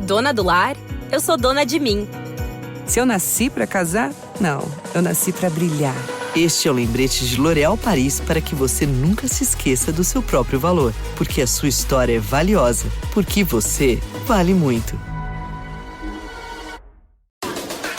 dona do lar, eu sou dona de mim. Se eu nasci pra casar, não, eu nasci pra brilhar. Este é o lembrete de L'Oréal Paris para que você nunca se esqueça do seu próprio valor. Porque a sua história é valiosa. Porque você vale muito.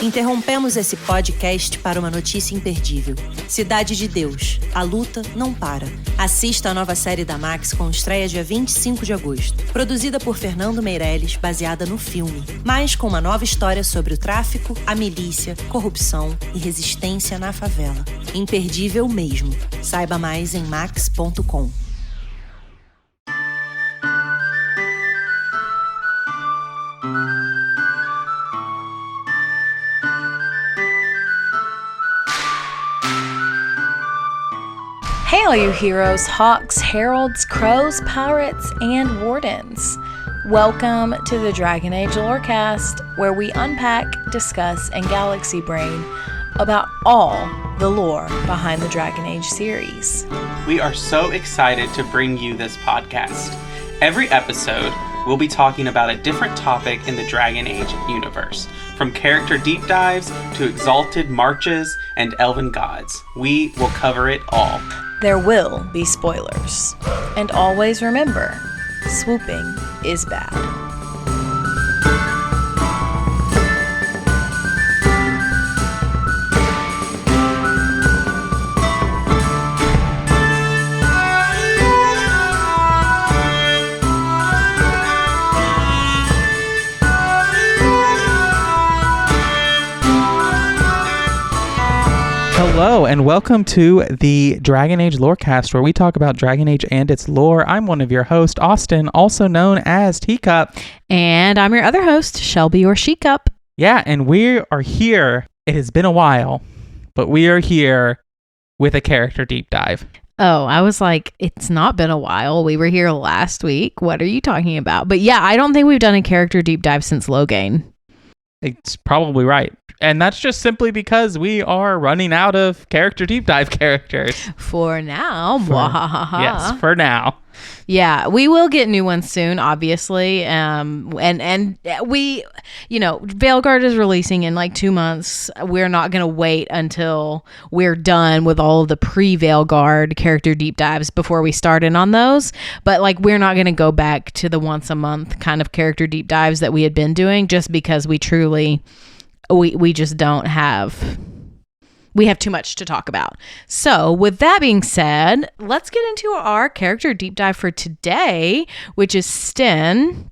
Interrompemos esse podcast para uma notícia imperdível. Cidade de Deus, a luta não para. Assista a nova série da Max com estreia dia 25 de agosto. Produzida por Fernando Meirelles, baseada no filme. Mas com uma nova história sobre o tráfico, a milícia, corrupção e resistência na favela. Imperdível mesmo. Saiba mais em max.com. Hail, you heroes, hawks, heralds, crows, pirates, and wardens. Welcome to the Dragon Age Lorecast, where we unpack, discuss, and galaxy brain about all the lore behind the Dragon Age series. We are so excited to bring you this podcast. Every episode, we'll be talking about a different topic in the Dragon Age universe, from character deep dives to exalted marches and elven gods. We will cover it all. There will be spoilers. And always remember, swooping is bad. Hello, and welcome to the Dragon Age Lorecast, where we talk about Dragon Age and its lore. I'm one of your hosts, Austin, also known as Teacup. And I'm your other host, Shelby or Shecup. Yeah, and we are here. It has been a while, but we are here with a character deep dive. Oh, I was like, it's not been a while. We were here last week. What are you talking about? But yeah, I don't think we've done a character deep dive since Logain. It's probably right. And that's just simply because we are running out of character deep dive characters. For now. Yes, for now. Yeah, we will get new ones soon, obviously. And we, Veilguard is releasing in like 2 months. We're not going to wait until we're done with all of the pre-Veilguard character deep dives before we start in on those. But like, we're not going to go back to the once a month kind of character deep dives that we had been doing, just because we truly, we just don't have... We have too much to talk about. So with that being said, let's get into our character deep dive for today, which is Sten.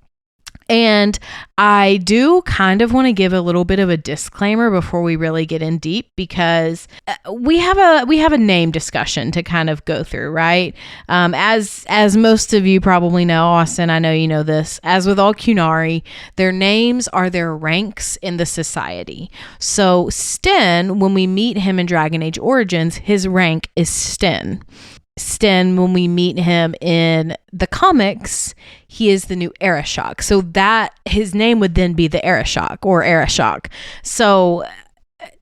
And I do kind of want to give a little bit of a disclaimer before we really get in deep, because we have a name discussion to kind of go through, right? As most of you probably know, Austin, I know you know this, as with all qunari, their names are their ranks in the society. So Sten, when we meet him in Dragon Age Origins, his rank is Sten. Sten, when we meet him in the comics, he is the new Arashok. So that his name would then be the Arashok or Arashok. So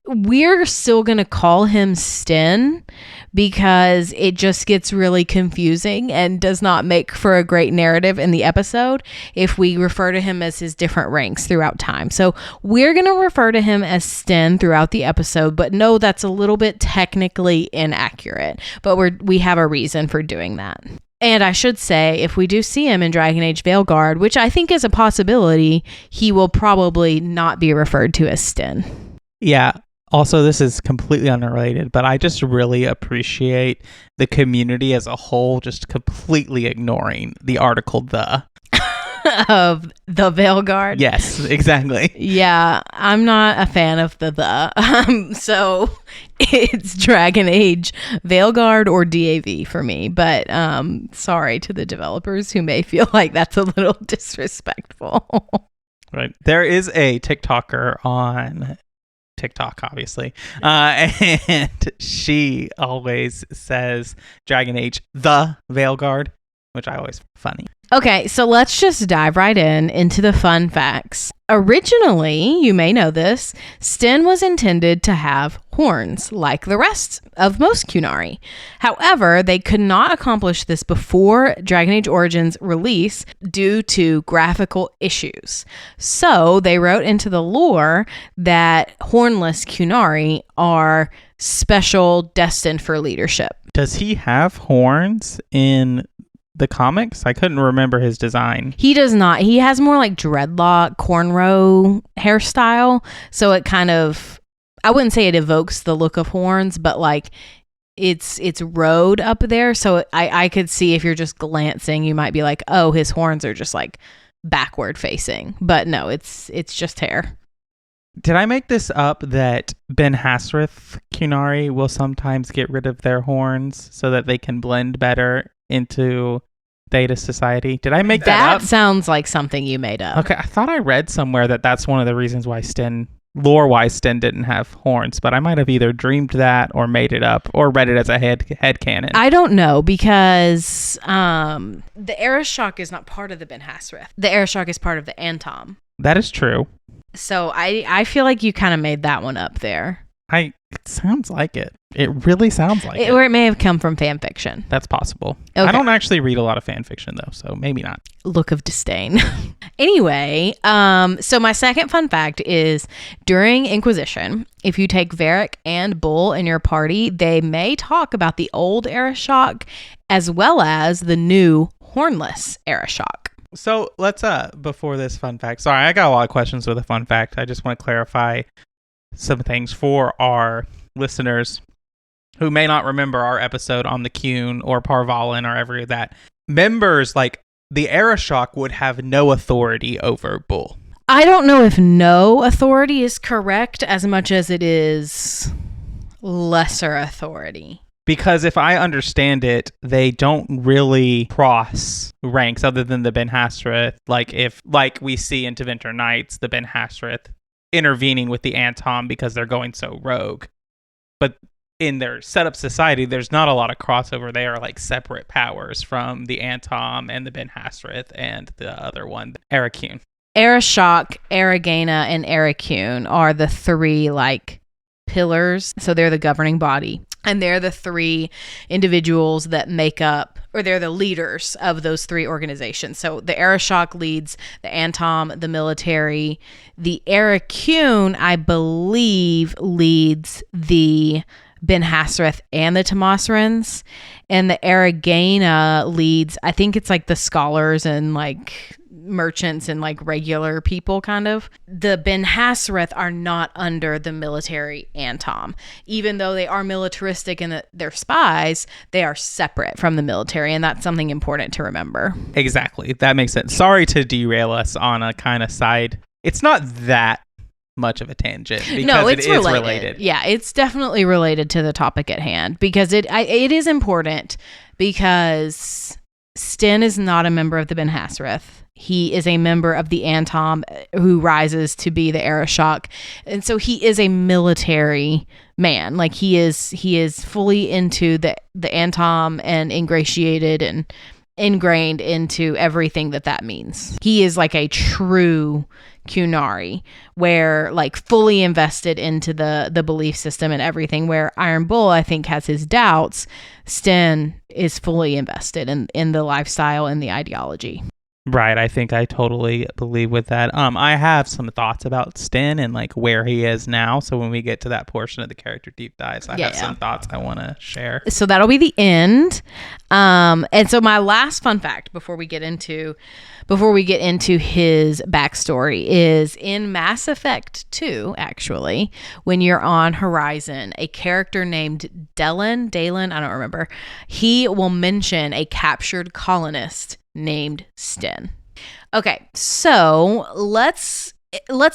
we're still going to call him Sten because it just gets really confusing and does not make for a great narrative in the episode if we refer to him as his different ranks throughout time. So we're going to refer to him as Sten throughout the episode, but no, that's a little bit technically inaccurate, but we have a reason for doing that. And I should say, if we do see him in Dragon Age Veilguard, which I think is a possibility, he will probably not be referred to as Sten. Yeah. Also, this is completely unrelated, but I just really appreciate the community as a whole just completely ignoring the article "the" of the Veilguard. Yes, exactly. Yeah, I'm not a fan of the. So it's Dragon Age Veilguard or DAV for me. But sorry to the developers who may feel like that's a little disrespectful. Right. There is a TikToker on TikTok, obviously, and she always says Dragon Age the Veilguard, which I always find funny. Okay, so let's just dive right into the fun facts. Originally, you may know this, Sten was intended to have horns, like the rest of most qunari. However, they could not accomplish this before Dragon Age Origins release due to graphical issues. So they wrote into the lore that hornless qunari are special, destined for leadership. Does he have horns in the comics? I couldn't remember his design. He does not. He has more like dreadlock, cornrow hairstyle. So it kind of, I wouldn't say it evokes the look of horns, but like it's rowed up there. So I could see if you're just glancing, you might be like, oh, his horns are just like backward facing. But no, it's just hair. Did I make this up that Ben Hasrith qunari will sometimes get rid of their horns so that they can blend better into Theta society? Did I make that up? That sounds like something you made up. Okay, I thought I read somewhere that that's one of the reasons why lore-wise Sten didn't have horns, but I might have either dreamed that or made it up or read it as a headcanon. I don't know, because the Arishok is not part of the Ben Hasrith. The Arishok is part of the Antom. That is true. So I feel like you kind of made that one up there. It sounds like it. It really sounds like it. Or it may have come from fan fiction. That's possible. Okay. I don't actually read a lot of fan fiction, though, so maybe not. Look of disdain. Anyway, so my second fun fact is during Inquisition, if you take Varric and Bull in your party, they may talk about the old Arishok as well as the new hornless Arishok. So let's, before this fun fact, sorry, I got a lot of questions with a fun fact. I just want to clarify some things for our listeners who may not remember our episode on the Qun or Parvalin or ever that. Members like the Arishok would have no authority over Bull. I don't know if no authority is correct as much as it is lesser authority. Because if I understand it, they don't really cross ranks other than the Ben Hasrith. Like we see in Tevinter Nights, the Ben Hasrith intervening with the Antom because they're going so rogue. But in their setup society, there's not a lot of crossover. They are like separate powers from the Antom and the Ben Hasrith and the other one, Arikun. Arishok, Aragana, and Arakun are the three like pillars. So they're the governing body. And they're the three individuals that make up, or they're the leaders of those three organizations. So the Arishok leads the Antom, the military. The Arakun, I believe, leads the Ben Hasrith and the Tamasrans. And the Aragana leads, I think it's like the scholars and like merchants and like regular people kind of. The Ben Hasrith are not under the military Antom. Even though they are militaristic and they're spies, they are separate from the military, and that's something important to remember. Exactly. That makes sense. Sorry to derail us on a kind of side. It's not that much of a tangent because no, it's it is related. Yeah, it's definitely related to the topic at hand because it is important because Sten is not a member of the Ben Hasrith. He is a member of the Antom who rises to be the Arishok. And so he is a military man. Like he is fully into the Antom and ingratiated and ingrained into everything that means. He is like a true qunari, where like fully invested into the belief system and everything, where Iron Bull, I think, has his doubts. Sten is fully invested in the lifestyle and the ideology. Right, I think I totally believe with that. I have some thoughts about Sten and like where he is now. So when we get to that portion of the character deep dives, I have some thoughts I want to share. So that'll be the end. And so my last fun fact before we get into his backstory is in Mass Effect 2, actually, when you're on Horizon, a character named Dalen, I don't remember, he will mention a captured colonist named Sten. Okay, so let's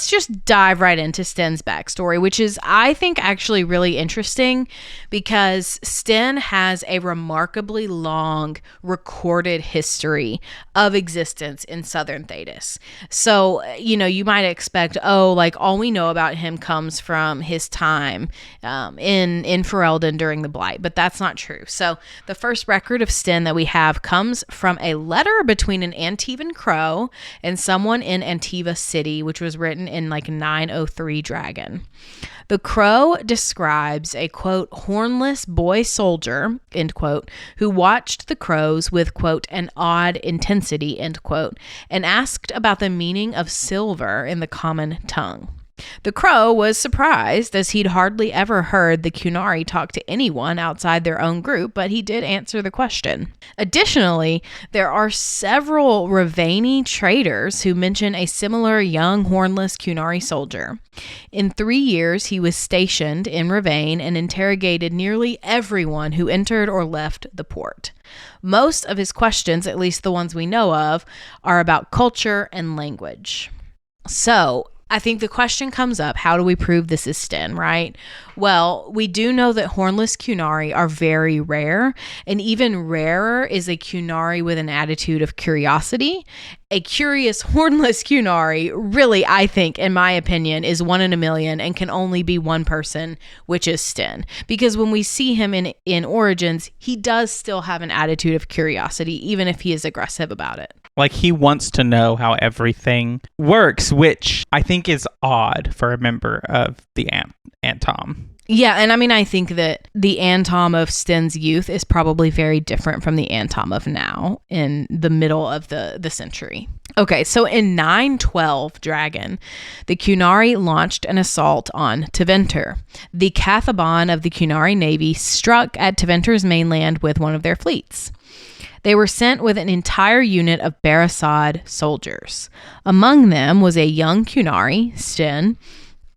just dive right into Sten's backstory, which is, I think, actually really interesting because Sten has a remarkably long recorded history of existence in Southern Thedas. So, you might expect, like all we know about him comes from his time in Ferelden during the Blight, but that's not true. So the first record of Sten that we have comes from a letter between an Antivan Crow and someone in Antiva City, which was was written in like 903 Dragon. The crow describes a, quote, hornless boy soldier, end quote, who watched the crows with, quote, an odd intensity, end quote, and asked about the meaning of silver in the common tongue. The crow was surprised, as he'd hardly ever heard the qunari talk to anyone outside their own group, but he did answer the question. Additionally, there are several Ravani traders who mention a similar young hornless qunari soldier. In 3 years, he was stationed in Ravane and interrogated nearly everyone who entered or left the port. Most of his questions, at least the ones we know of, are about culture and language. So, I think the question comes up, how do we prove this is Sten, right? Well, we do know that hornless qunari are very rare, and even rarer is a qunari with an attitude of curiosity. A curious hornless qunari, really, I think, in my opinion, is 1 in a million and can only be one person, which is Sten. Because when we see him in Origins, he does still have an attitude of curiosity, even if he is aggressive about it. Like, he wants to know how everything works, which I think is odd for a member of the Antom. Yeah, and I mean, I think that the Antom of Sten's youth is probably very different from the Antom of now in the middle of the century. Okay, so in 912 Dragon, the qunari launched an assault on Tevinter. The Cathaban of the qunari navy struck at Tevinter's mainland with one of their fleets. They were sent with an entire unit of Beresaad soldiers. Among them was a young qunari, Sten,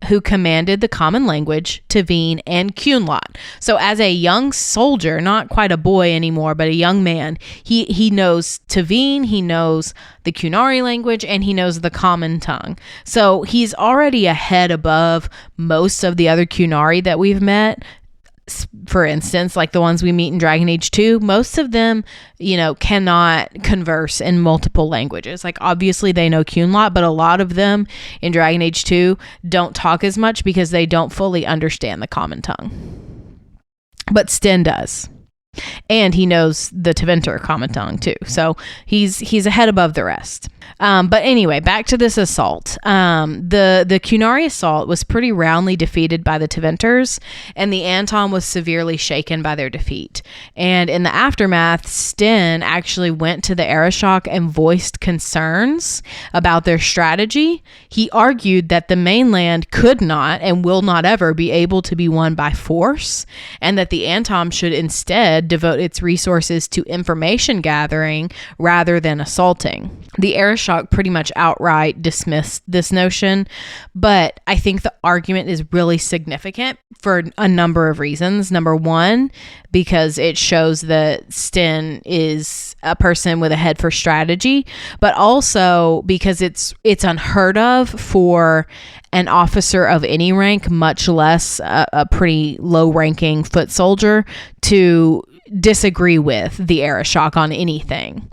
who commanded the common language, Teveen, and Qunlot. So as a young soldier, not quite a boy anymore, but a young man, he knows Teveen, he knows the qunari language, and he knows the common tongue. So he's already ahead above most of the other qunari that we've met. For instance, like the ones we meet in Dragon Age 2, most of them, cannot converse in multiple languages. Like, obviously they know Qunlot, but a lot of them in Dragon Age 2 don't talk as much because they don't fully understand the common tongue. But Sten does. And he knows the Tevinter common tongue too. So he's ahead above the rest. But anyway, back to this assault. The qunari assault was pretty roundly defeated by the Tevinters, and the Antom was severely shaken by their defeat. And in the aftermath, Sten actually went to the Arishok and voiced concerns about their strategy. He argued that the mainland could not and will not ever be able to be won by force, and that the Antom should instead devote its resources to information gathering rather than assaulting. The Arishok pretty much outright dismissed this notion, but I think the argument is really significant for a number of reasons. Number one, because it shows that Sten is a person with a head for strategy, but also because it's unheard of for an officer of any rank, much less a pretty low-ranking foot soldier, to disagree with the Arishok on anything.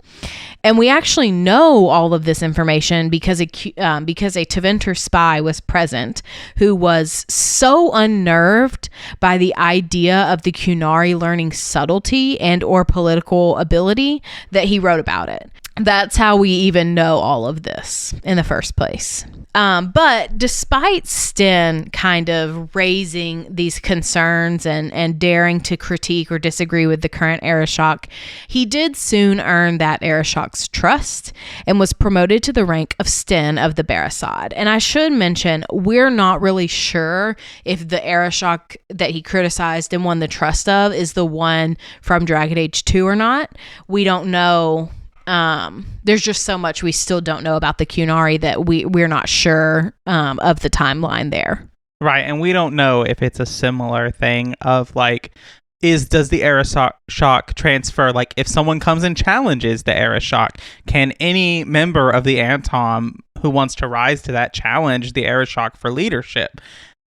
And we actually know all of this information because a Tevinter spy was present who was so unnerved by the idea of the qunari learning subtlety and or political ability that he wrote about it. That's how we even know all of this in the first place. But despite Sten kind of raising these concerns and daring to critique or disagree with the current Arishok, he did soon earn that Arishok's trust and was promoted to the rank of Sten of the Beresaad. And I should mention, we're not really sure if the Arishok that he criticized and won the trust of is the one from Dragon Age 2 or not. We don't know. There's just so much we still don't know about the qunari that we're not sure of the timeline there. Right, and we don't know if it's a similar thing of like, does the Arishok transfer, like if someone comes and challenges the Arishok, can any member of the Antom who wants to rise to that challenge the Arishok for leadership?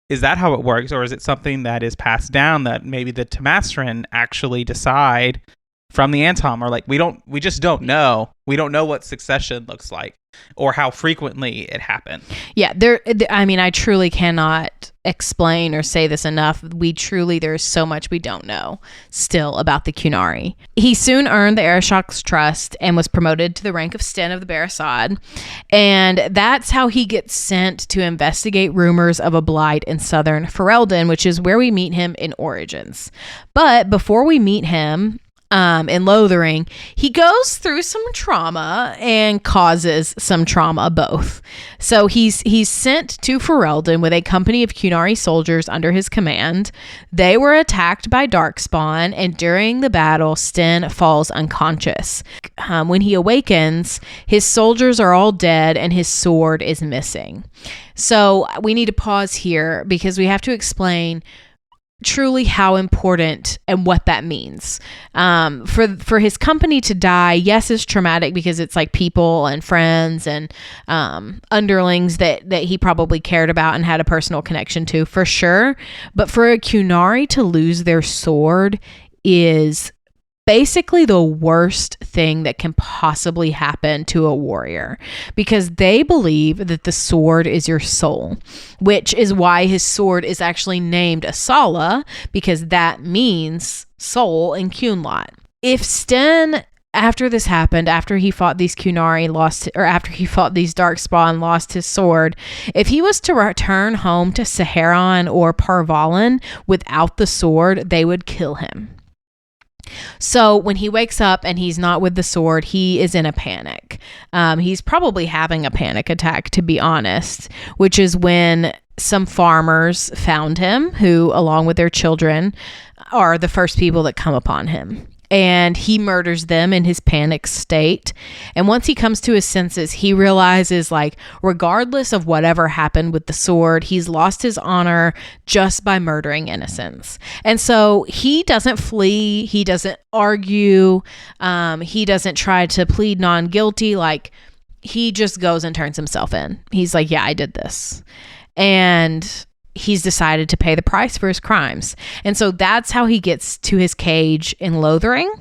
Is that how it works, or is it something that is passed down that maybe the Temasrin actually decide from the Antom, or like we just don't know. We don't know what succession looks like or how frequently it happened. Yeah, I truly cannot explain or say this enough. There's so much we don't know still about the Qunari. He soon earned the Arishok's trust and was promoted to the rank of Sten of the Beresaad. And that's how he gets sent to investigate rumors of a blight in southern Ferelden, which is where we meet him in Origins. But before we meet him, in Lothering, he goes through some trauma and causes some trauma both. So he's sent to Ferelden with a company of Qunari soldiers under his command. They were attacked by Darkspawn, and during the battle, Sten falls unconscious. When he awakens, his soldiers are all dead and his sword is missing. So we need to pause here because we have to explain truly how important and what that means. For his company to die, yes, it's traumatic because it's like people and friends and underlings that he probably cared about and had a personal connection to, for sure. But for a Qunari to lose their sword is basically the worst thing that can possibly happen to a warrior, because they believe that the sword is your soul, which is why his sword is actually named Asala, because that means soul in Qunlot. If Sten, after this happened, after he fought these Qunari, after he fought these Darkspawn, lost his sword, if he was to return home to Saharan or Parvalan without the sword, they would kill him. So when he wakes up and he's not with the sword, he is in a panic. He's probably having a panic attack, to be honest, which is when some farmers found him, who, along with their children, are the first people that come upon him. And he murders them in his panic state. And once he comes to his senses, he realizes, like, regardless of whatever happened with the sword, he's lost his honor just by murdering innocents. And so he doesn't flee. He doesn't argue. He doesn't try to plead non-guilty. Like, he just goes and turns himself in. He's like, yeah, I did this. And he's decided to pay the price for his crimes. And so that's how he gets to his cage in Lothering.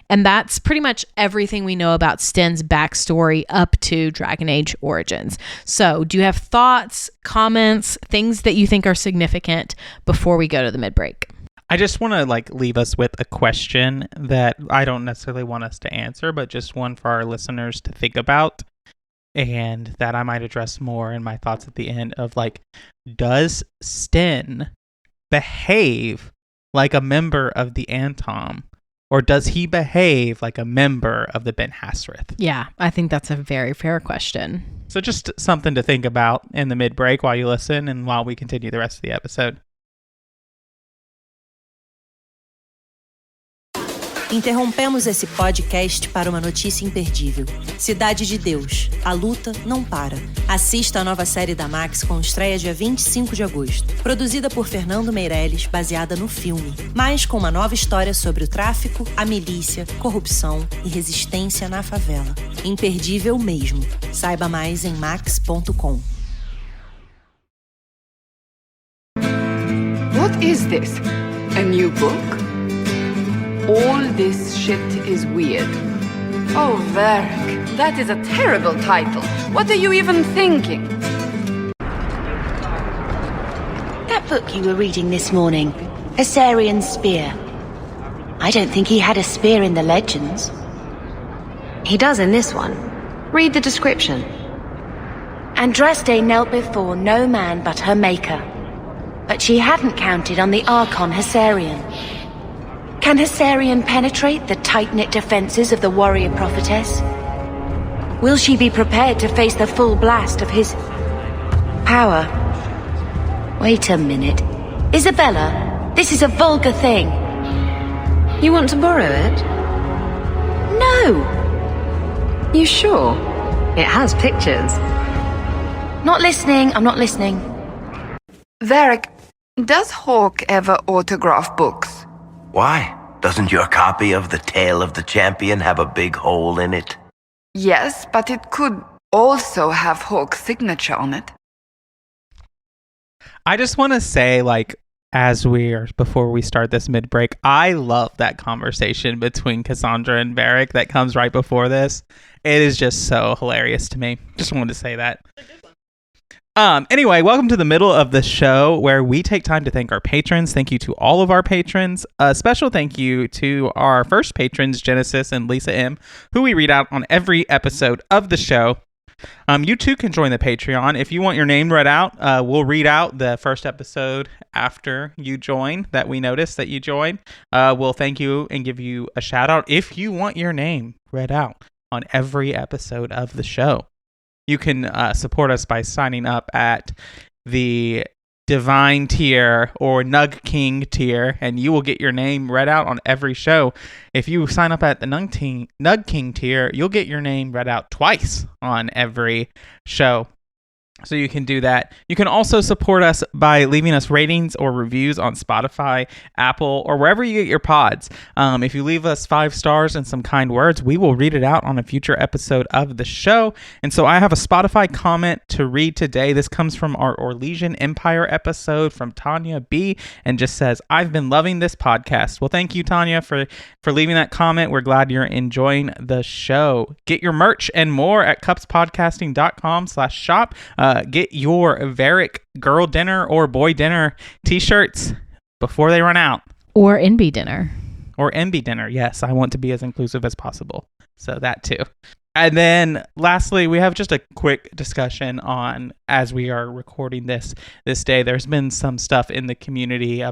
And that's pretty much everything we know about Sten's backstory up to Dragon Age Origins. So do you have thoughts, comments, things that you think are significant before we go to the mid-break? I just want to leave us with a question that I don't necessarily want us to answer, but just one for our listeners to think about, and that I might address more in my thoughts at the end of, does Sten behave like a member of the Antom, or does he behave like a member of the Ben Hasrith? Yeah, I think that's a very fair question. So just something to think about in the mid-break while you listen and while we continue the rest of the episode. Interrompemos esse podcast para uma notícia imperdível. Cidade de Deus, a luta não para. Assista a nova série da Max com estreia dia 25 de agosto. Produzida por Fernando Meirelles, baseada no filme. Mas com uma nova história sobre o tráfico, a milícia, corrupção e resistência na favela. Imperdível mesmo. Saiba mais em max.com. What is this? A new book? All this shit is weird. Oh, Varric, that is a terrible title. What are you even thinking? That book you were reading this morning, Assyrian Spear. I don't think he had a spear in the legends. He does in this one. Read the description. Andraste knelt before no man but her maker. But she hadn't counted on the Archon Hessarian. Can Hessarian penetrate the tight-knit defenses of the warrior prophetess? Will she be prepared to face the full blast of his power? Wait a minute. Isabella, this is a vulgar thing. You want to borrow it? No! You sure? It has pictures. Not listening, I'm not listening. Varric, does Hawk ever autograph books? Why? Doesn't your copy of The Tale of the Champion have a big hole in it? Yes, but it could also have Hawk's signature on it. I just want to say, before we start this mid-break, I love that conversation between Cassandra and Varric that comes right before this. It is just so hilarious to me. Just wanted to say that. Anyway, welcome to the middle of the show where we take time to thank our patrons. Thank you to all of our patrons. A special thank you to our first patrons, Genesis and Lisa M., who we read out on every episode of the show. You too can join the Patreon. If you want your name read out, we'll read out the first episode after you join that we notice that you joined. We'll thank you and give you a shout out if you want your name read out on every episode of the show. You can support us by signing up at the Divine tier or Nug King tier, and you will get your name read out on every show. If you sign up at the Nug King tier, you'll get your name read out twice on every show. So you can do that. You can also support us by leaving us ratings or reviews on Spotify, Apple, or wherever you get your pods. If you leave us 5 stars and some kind words, we will read it out on a future episode of the show. And so I have a Spotify comment to read today. This comes from our Orlesian Empire episode from Tanya B. and just says, "I've been loving this podcast." Well, thank you, Tanya, for leaving that comment. We're glad you're enjoying the show. Get your merch and more at cupspodcasting.com/shop. Get your Varric girl dinner or boy dinner t-shirts before they run out. Or NB dinner. Or NB dinner. Yes, I want to be as inclusive as possible. So that too. And then lastly, we have just a quick discussion on, as we are recording this day, there's been some stuff in the community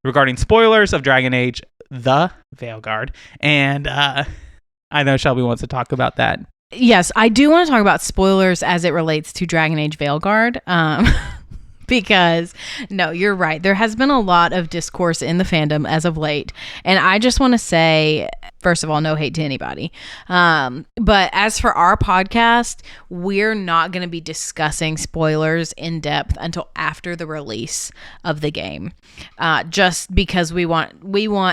regarding spoilers of Dragon Age, the Veilguard. And I know Shelby wants to talk about that. Yes, I do want to talk about spoilers as it relates to Dragon Age Veilguard. Because, no, you're right. There has been a lot of discourse in the fandom as of late. And I just want to say, first of all, no hate to anybody. But as for our podcast, we're not going to be discussing spoilers in depth until after the release of the game. Just because we want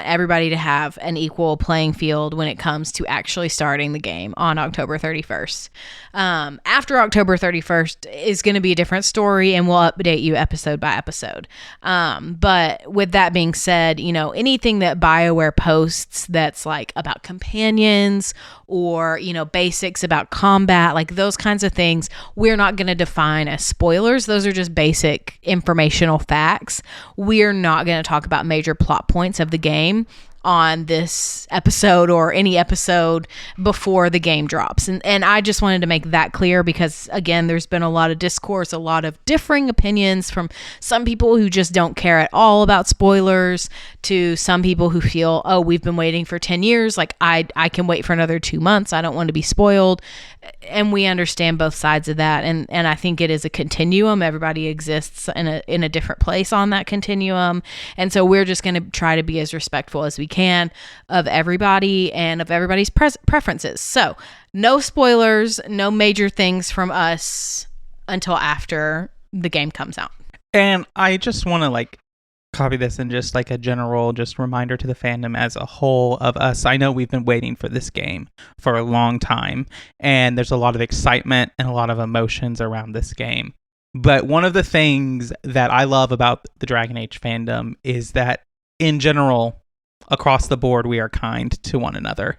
everybody to have an equal playing field when it comes to actually starting the game on October 31st. After October 31st is going to be a different story, and we'll update you episode by episode. But with that being said, anything that BioWare posts that's like about companions or, basics about combat, like those kinds of things, we're not going to define as spoilers. Those are just basic informational facts. We're not going to talk about major plot points of the game on this episode or any episode before the game drops. And I just wanted to make that clear because, again, there's been a lot of discourse, a lot of differing opinions from some people who just don't care at all about spoilers to some people who feel, oh, we've been waiting for 10 years. Like, I can wait for another 2 months. I don't want to be spoiled. And we understand both sides of that. And I think it is a continuum. Everybody exists in a different place on that continuum. And so we're just going to try to be as respectful as we can of everybody and of everybody's preferences. So no spoilers, no major things from us until after the game comes out. And I just want to copy this and just a general reminder to the fandom as a whole of us. I know we've been waiting for this game for a long time, and there's a lot of excitement and a lot of emotions around this game. But one of the things that I love about the Dragon Age fandom is that in general, across the board, we are kind to one another.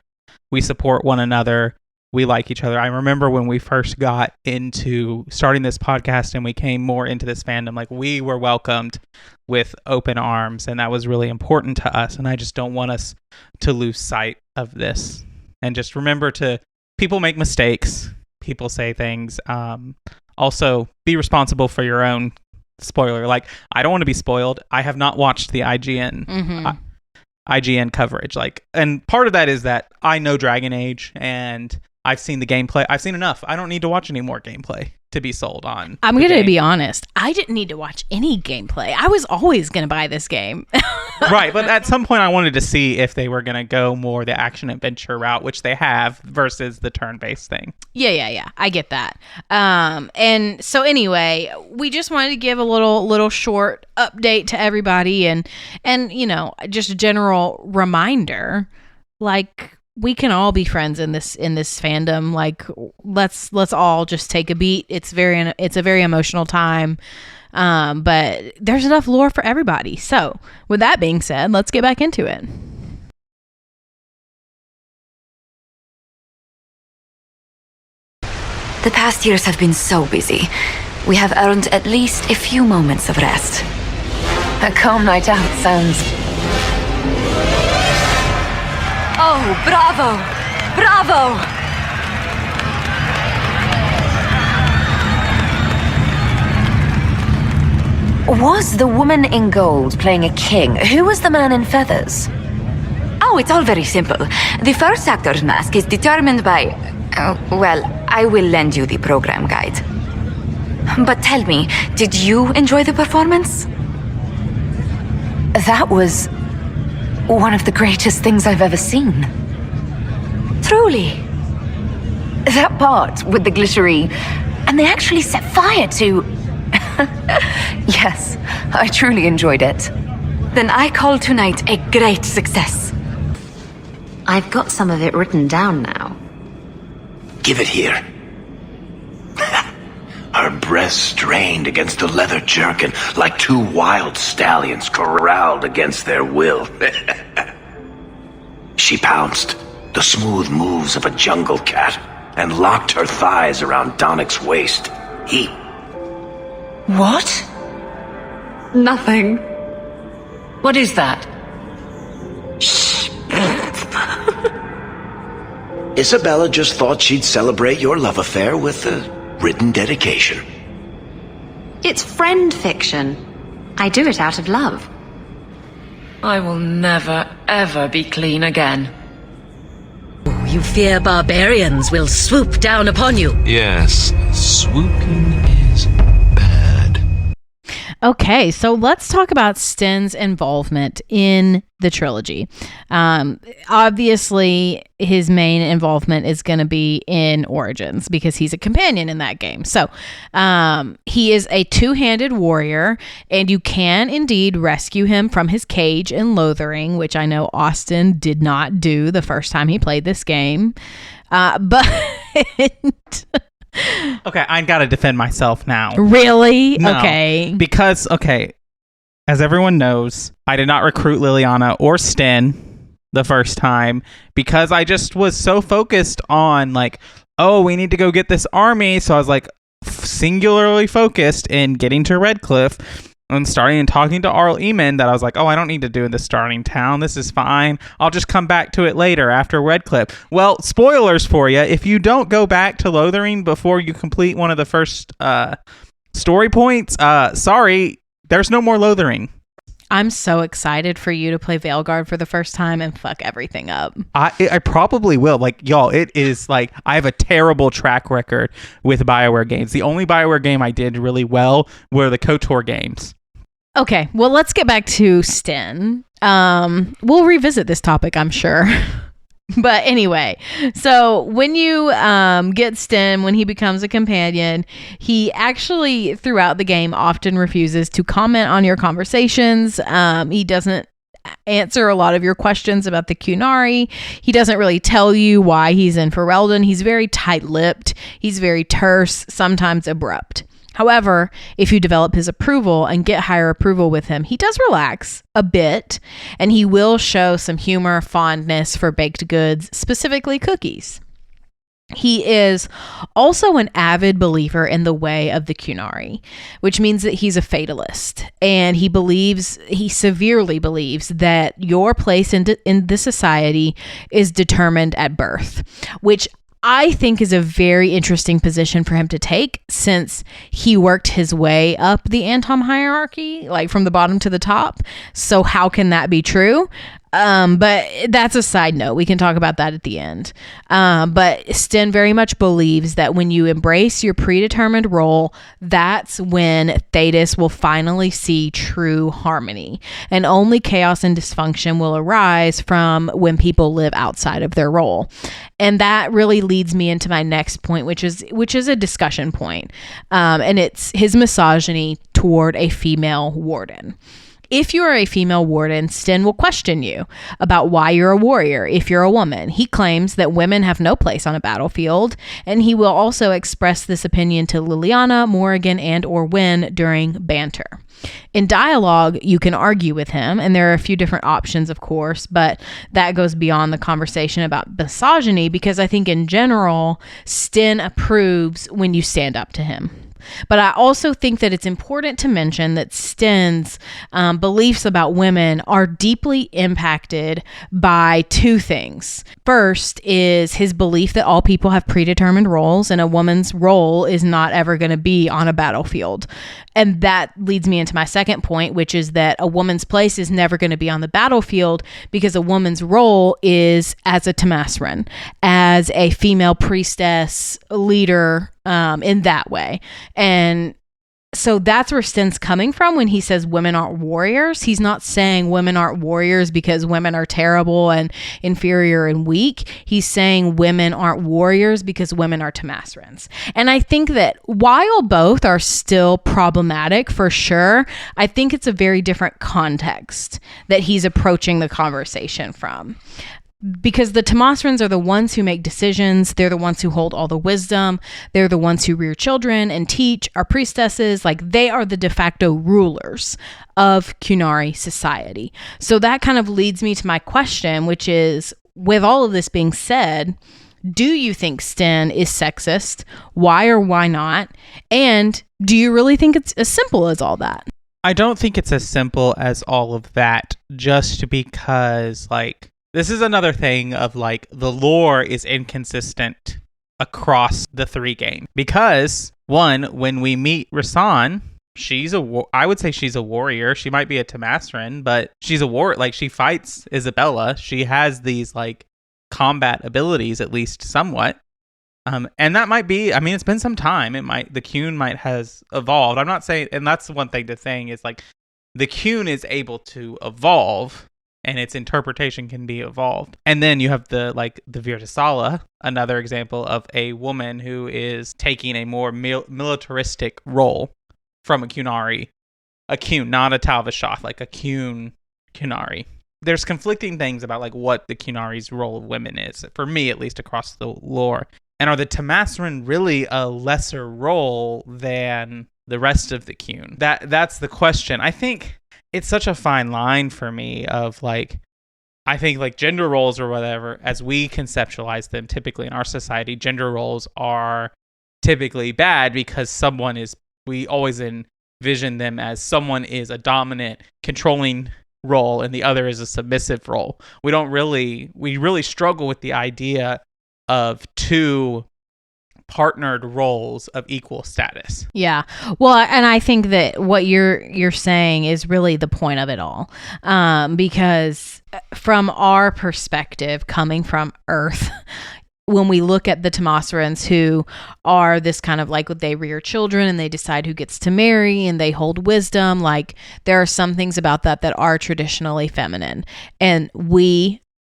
We support one another. We like each other. I remember when we first got into starting this podcast and we came more into this fandom, we were welcomed with open arms, and that was really important to us. And I just don't want us to lose sight of this. And just remember people make mistakes. People say things. Also, be responsible for your own spoiler. I don't want to be spoiled. I have not watched the IGN coverage. And part of that is that I know Dragon Age and I've seen the gameplay. I've seen enough. I don't need to watch any more gameplay to be sold on. I'm going to be honest. I didn't need to watch any gameplay. I was always going to buy this game. Right. But at some point I wanted to see if they were going to go more the action adventure route, which they have, versus the turn-based thing. Yeah. I get that. And so anyway, we just wanted to give a little short update to everybody and just a general reminder, we can all be friends in this fandom. Like, let's all just take a beat. It's a very emotional time. But there's enough lore for everybody. So with that being said, let's get back into it. The past years have been so busy. We have earned at least a few moments of rest. A calm night out sounds... Oh, bravo! Bravo! Was the woman in gold playing a king? Who was the man in feathers? Oh, it's all very simple. The first actor's mask is determined by... well, I will lend you the program guide. But tell me, did you enjoy the performance? That was one of the greatest things I've ever seen. Truly. That part with the glittery, and they actually set fire to... Yes, I truly enjoyed it. Then I call tonight a great success. I've got some of it written down now. Give it here. Her breasts strained against a leather jerkin like two wild stallions corralled against their will. She pounced, the smooth moves of a jungle cat, and locked her thighs around Donnick's waist. He... What? Nothing. What is that? Shh. Isabella just thought she'd celebrate your love affair with a written dedication. It's friend fiction. I do it out of love. I will never, ever be clean again. You fear barbarians will swoop down upon you. Yes, swooping is bad. Okay, so let's talk about Sten's involvement in the trilogy. Obviously, his main involvement is going to be in Origins because he's a companion in that game. So he is a two-handed warrior, and you can indeed rescue him from his cage in Lothering, which I know Austin did not do the first time he played this game. But... Okay, I gotta defend myself now. Really? No, okay. Because, as everyone knows, I did not recruit Liliana or Sten the first time because I just was so focused on, like, oh, we need to go get this army. So I was, like, singularly focused in getting to Redcliffe and starting and talking to Arl Eamon that I was like, oh, I don't need to do this starting town. This is fine. I'll just come back to it later after Redcliffe. Well, spoilers for you. If you don't go back to Lothering before you complete one of the first story points, sorry, there's no more Lothering. I'm so excited for you to play Veilguard for the first time and fuck everything up. I probably will. Like, y'all, it is like I have a terrible track record with BioWare games. The only BioWare game I did really well were the KOTOR games. Okay, well, let's get back to Sten. We'll revisit this topic, I'm sure. But anyway, so when you get Sten, when he becomes a companion, he actually, throughout the game, often refuses to comment on your conversations. He doesn't answer a lot of your questions about the Qunari. He doesn't really tell you why he's in Ferelden. He's very tight-lipped. He's very terse, sometimes abrupt. However, if you develop his approval and get higher approval with him, he does relax a bit, and he will show some humor, fondness for baked goods, specifically cookies. He is also an avid believer in the way of the Qunari, which means that he's a fatalist, and he severely believes that your place in the society is determined at birth, which I think is a very interesting position for him to take, since he worked his way up the Antom hierarchy, like from the bottom to the top. So how can that be true? But that's a side note. We can talk about that at the end. But Sten very much believes that when you embrace your predetermined role, that's when Thetis will finally see true harmony. And only chaos and dysfunction will arise from when people live outside of their role. And that really leads me into my next point, which is a discussion point. And it's his misogyny toward a female warden. If you are a female warden, Sten will question you about why you're a warrior if you're a woman. He claims that women have no place on a battlefield, and he will also express this opinion to Liliana, Morrigan, and or Wynn during banter. In dialogue, you can argue with him, and there are a few different options, of course, but that goes beyond the conversation about misogyny, because I think in general, Sten approves when you stand up to him. But I also think that it's important to mention that Sten's beliefs about women are deeply impacted by two things. First is his belief that all people have predetermined roles, and a woman's role is not ever going to be on a battlefield. And that leads me into my second point, which is that a woman's place is never going to be on the battlefield because a woman's role is as a Tamasran, as a female priestess, leader, in that way. And so that's where Sten's coming from when he says women aren't warriors. He's not saying women aren't warriors because women are terrible and inferior and weak. He's saying women aren't warriors because women are Tamasrans. And I think that while both are still problematic for sure, I think it's a very different context that he's approaching the conversation from. Because the Tamasrans are the ones who make decisions. They're the ones who hold all the wisdom. They're the ones who rear children and teach, are priestesses. Like, they are the de facto rulers of qunari society. So that kind of leads me to my question, which is, with all of this being said, do you think Sten is sexist? Why or why not? And do you really think it's as simple as all that? I don't think it's as simple as all of that, just because, like, this is another thing of, like, the lore is inconsistent across the three games. Because, one, when we meet Rasan, I would say she's a warrior. She might be a Tamasran, but she's a warrior. Like, she fights Isabella. She has these, like, combat abilities, at least somewhat. And that might be, I mean, it's been some time. The qun might has evolved. I'm not saying, and that's one thing to saying is, like, the qun is able to evolve, and its interpretation can be evolved. And then you have the Veilguard, another example of a woman who is taking a more militaristic role from a qunari. A qun, not a Talvashoth, like a qunari. There's conflicting things about, like, what the qunari's role of women is, for me at least, across the lore. And are the Tamasran really a lesser role than the rest of the qun? That's the question. I think it's such a fine line for me of, like, I think, like, gender roles or whatever, as we conceptualize them typically in our society, gender roles are typically bad because we always envision them as someone is a dominant, controlling role and the other is a submissive role. We really struggle with the idea of two partnered roles of equal status. Yeah. Well, and I think that what you're saying is really the point of it all. Because from our perspective, coming from Earth, when we look at the Tamasrans, who are this kind of, like, they rear children and they decide who gets to marry and they hold wisdom, like, there are some things about that are traditionally feminine. And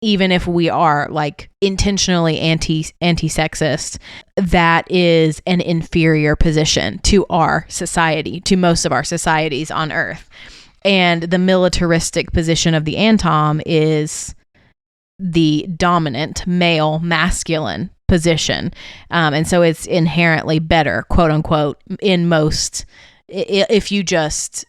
even if we are, like, intentionally anti-sexist, that is an inferior position to our society, to most of our societies on Earth. And the militaristic position of the Antom is the dominant male masculine position. And so it's inherently better, quote unquote, in most, if you just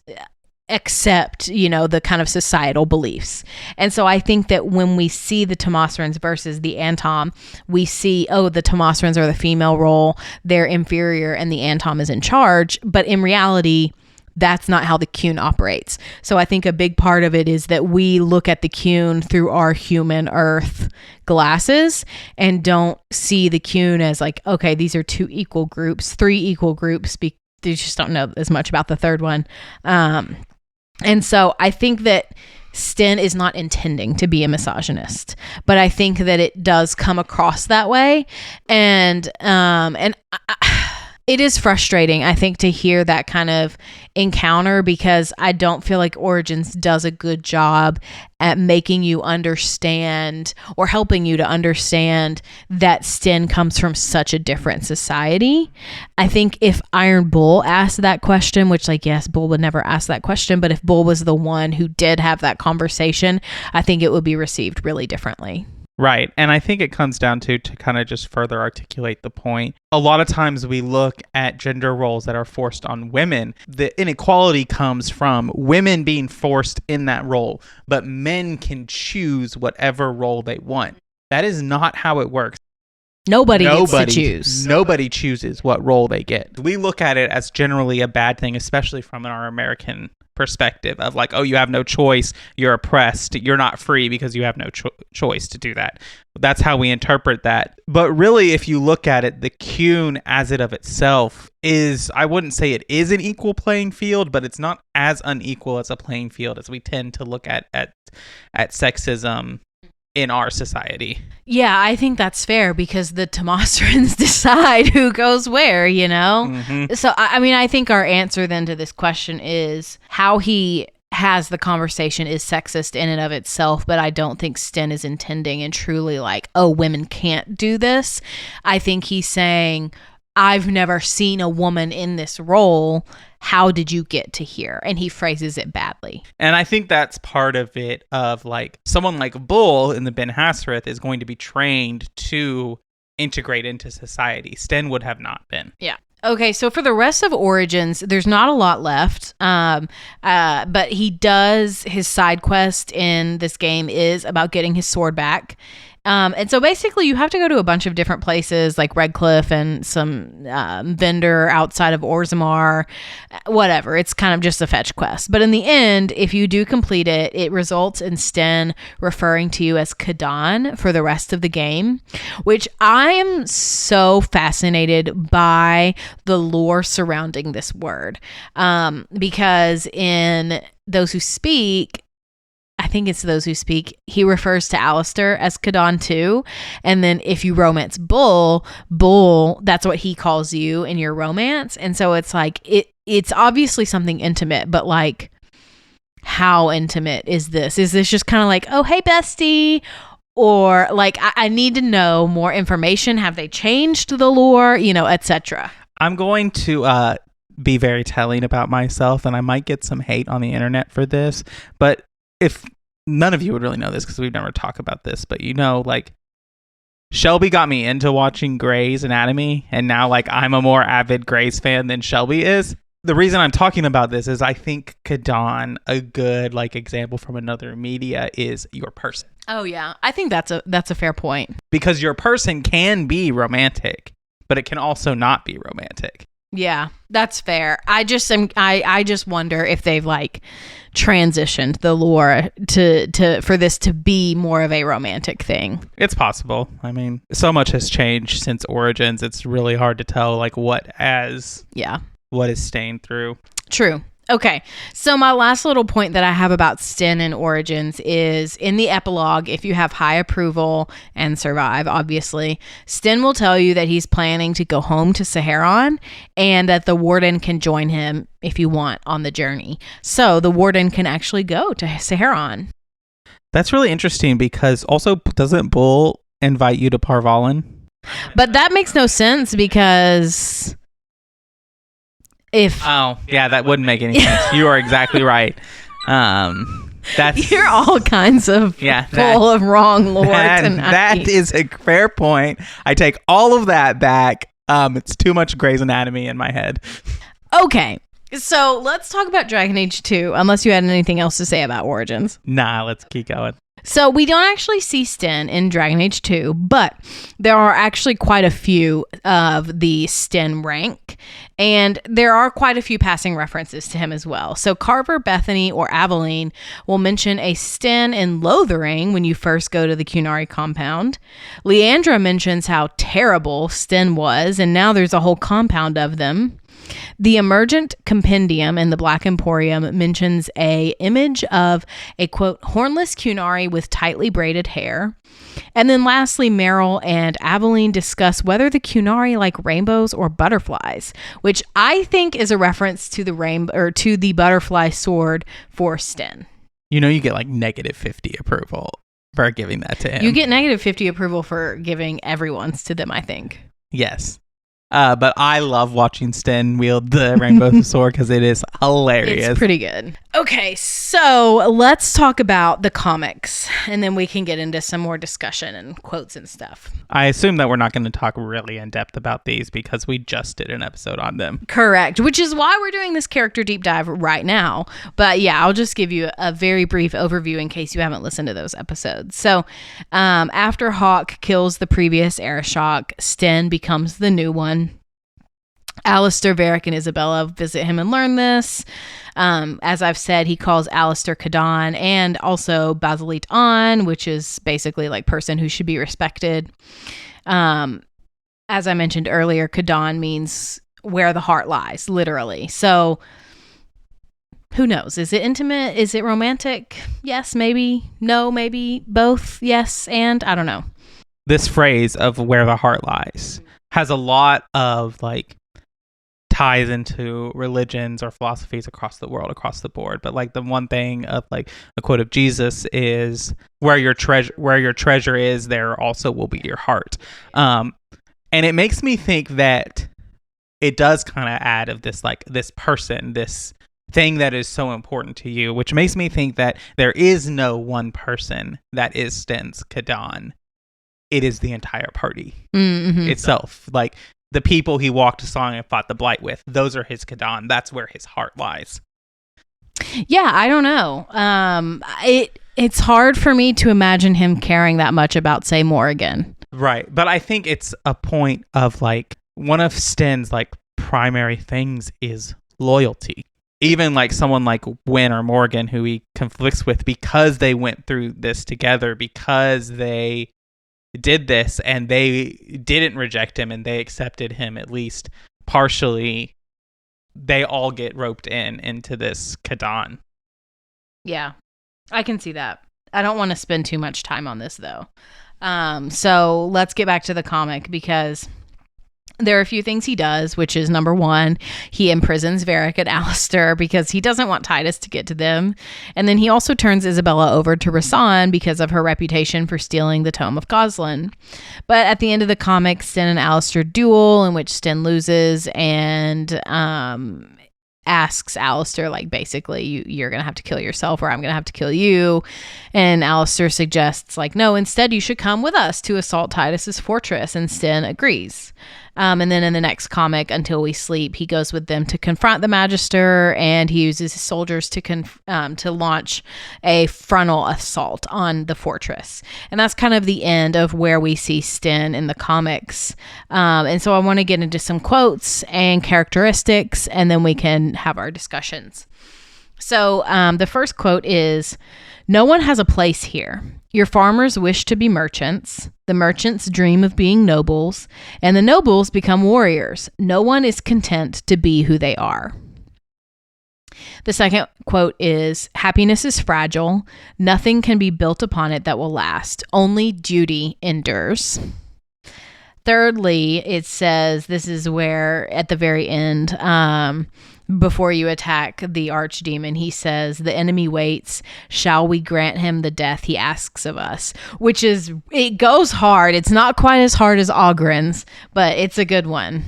accept, the kind of societal beliefs. And so I think that when we see the Tamasrans versus the Antom, we see, the Tamasrans are the female role, they're inferior, and the Antom is in charge. But in reality, that's not how the qun operates. So I think a big part of it is that we look at the qun through our human Earth glasses and don't see the qun as, like, okay, these are three equal groups. You just don't know as much about the third one. And so I think that Sten is not intending to be a misogynist, but I think that it does come across that way. And It is frustrating, I think, to hear that kind of encounter, because I don't feel like Origins does a good job at making you understand or helping you to understand that Sten comes from such a different society. I think if Iron Bull asked that question, which, like, yes, Bull would never ask that question, but if Bull was the one who did have that conversation, I think it would be received really differently. Right. And I think it comes down to kind of just further articulate the point. A lot of times we look at gender roles that are forced on women. The inequality comes from women being forced in that role, but men can choose whatever role they want. That is not how it works. Nobody gets to choose. Nobody chooses what role they get. We look at it as generally a bad thing, especially from our American perspective of like, oh, you have no choice, you're oppressed, you're not free because you have no choice to do that. That's how we interpret that. But really, if you look at it, the qun as it of itself is, I wouldn't say it is an equal playing field, but it's not as unequal as a playing field as we tend to look at sexism in our society. Yeah, I think that's fair because the Tomasrans decide who goes where, you know? Mm-hmm. So, I mean, I think our answer then to this question is how he has the conversation is sexist in and of itself, but I don't think Sten is intending and truly like, oh, women can't do this. I think he's saying, I've never seen a woman in this role. How did you get to here? And he phrases it badly. And I think that's part of it, of like someone like Bull in the Ben Hasrith is going to be trained to integrate into society. Sten would have not been. Yeah. Okay, so for the rest of Origins, there's not a lot left, but he does, his side quest in this game is about getting his sword back. And so basically you have to go to a bunch of different places like Redcliffe and some vendor outside of Orzammar, whatever. It's kind of just a fetch quest. But in the end, if you do complete it, it results in Sten referring to you as Kadan for the rest of the game, which I am so fascinated by the lore surrounding this word. Because in Those Who Speak, I think it's Those Who Speak, he refers to Alistair as Kadan too. And then if you romance Bull, that's what he calls you in your romance. And so it's like, it's obviously something intimate, but like, how intimate is this? Is this just kind of like, oh, hey, bestie? Or like, I need to know more information. Have they changed the lore, etc.? I'm going to be very telling about myself, and I might get some hate on the internet for this, but if none of you would really know this because we've never talked about this, but like Shelby got me into watching Grey's Anatomy, and now like I'm a more avid Grey's fan than Shelby is. The reason I'm talking about this is I think Kadan, a good like example from another media, is your person. Oh yeah, I think that's a fair point. Because your person can be romantic, but it can also not be romantic. Yeah, that's fair. I just wonder if they've like transitioned the lore to for this to be more of a romantic thing. It's possible. I mean, so much has changed since Origins. It's really hard to tell like what is staying through. True. Okay, so my last little point that I have about Sten and Origins is in the epilogue, if you have high approval and survive, obviously, Sten will tell you that he's planning to go home to Saharon and that the Warden can join him if you want on the journey. So the Warden can actually go to Saharon. That's really interesting because also doesn't Bull invite you to Parvalin? But that makes no sense because... that wouldn't make any sense. You are exactly right. You're all kinds of full of wrong lore tonight. That is a fair point. I take all of that back. It's too much Grey's Anatomy in my head. Okay, so let's talk about Dragon Age 2, unless you had anything else to say about Origins. Nah, let's keep going. So we don't actually see Sten in Dragon Age 2, but there are actually quite a few of the Sten rank, and there are quite a few passing references to him as well. So Carver, Bethany, or Aveline will mention a Sten in Lothering when you first go to the Qunari compound. Leandra mentions how terrible Sten was, and now there's a whole compound of them. The Emergent Compendium in the Black Emporium mentions a image of a, quote, hornless qunari with tightly braided hair. And then lastly, Meryl and Aveline discuss whether the qunari like rainbows or butterflies, which I think is a reference to the rainbow or to the butterfly sword for Sten. You know, you get like -50 approval for giving that to him. You get -50 approval for giving everyone's to them, I think. Yes. But I love watching Sten wield the rainbow sword because it is hilarious. It's pretty good. Okay, so let's talk about the comics, and then we can get into some more discussion and quotes and stuff. I assume that we're not going to talk really in depth about these because we just did an episode on them. Correct, which is why we're doing this character deep dive right now. But yeah, I'll just give you a very brief overview in case you haven't listened to those episodes. So after Hawk kills the previous Airshok, Sten becomes the new one. Alistair, Varric, and Isabella visit him and learn this. As I've said, he calls Alistair Kadan and also Basilit An, which is basically like person who should be respected. As I mentioned earlier, Kadan means where the heart lies, literally. So who knows? Is it intimate? Is it romantic? Yes, maybe. No, maybe. Both. Yes, and I don't know. This phrase of where the heart lies has a lot of like ties into religions or philosophies across the world, across the board. But like the one thing of like a quote of Jesus is where your treasure is, there also will be your heart. And it makes me think that it does kind of add of this, like this person, this thing that is so important to you, which makes me think that there is no one person that is Sten's Kadan. It is the entire party itself. Like the people he walked a song and fought the Blight with, those are his Kadan. That's where his heart lies. Yeah, I don't know. It's hard for me to imagine him caring that much about, say, Morrigan. Right. But I think it's a point of like one of Sten's like primary things is loyalty. Even like someone like Wynn or Morgan who he conflicts with because they went through this together, because they did this and they didn't reject him and they accepted him at least partially, they all get roped into this Kadan. Yeah, I can see that. I don't want to spend too much time on this though. So let's get back to the comic because there are a few things he does, which is number one, he imprisons Varric and Alistair because he doesn't want Titus to get to them. And then he also turns Isabella over to Rasan because of her reputation for stealing the Tome of Goslin. But at the end of the comic, Sten and Alistair duel in which Sten loses and asks Alistair, like, basically, you're going to have to kill yourself or I'm going to have to kill you. And Alistair suggests, like, no, instead you should come with us to assault Titus's fortress. And Sten agrees. And then in the next comic, Until We Sleep, he goes with them to confront the Magister, and he uses his soldiers to launch a frontal assault on the fortress. And that's kind of the end of where we see Sten in the comics. And so I want to get into some quotes and characteristics, and then we can have our discussions. So the first quote is, "No one has a place here. Your farmers wish to be merchants. The merchants dream of being nobles, and the nobles become warriors. No one is content to be who they are." The second quote is, "Happiness is fragile. Nothing can be built upon it that will last. Only duty endures." Thirdly, it says, this is where at the very end, before you attack the archdemon, he says, "The enemy waits. Shall we grant him the death he asks of us?" Which is, it goes hard. It's not quite as hard as Ogren's, but it's a good one.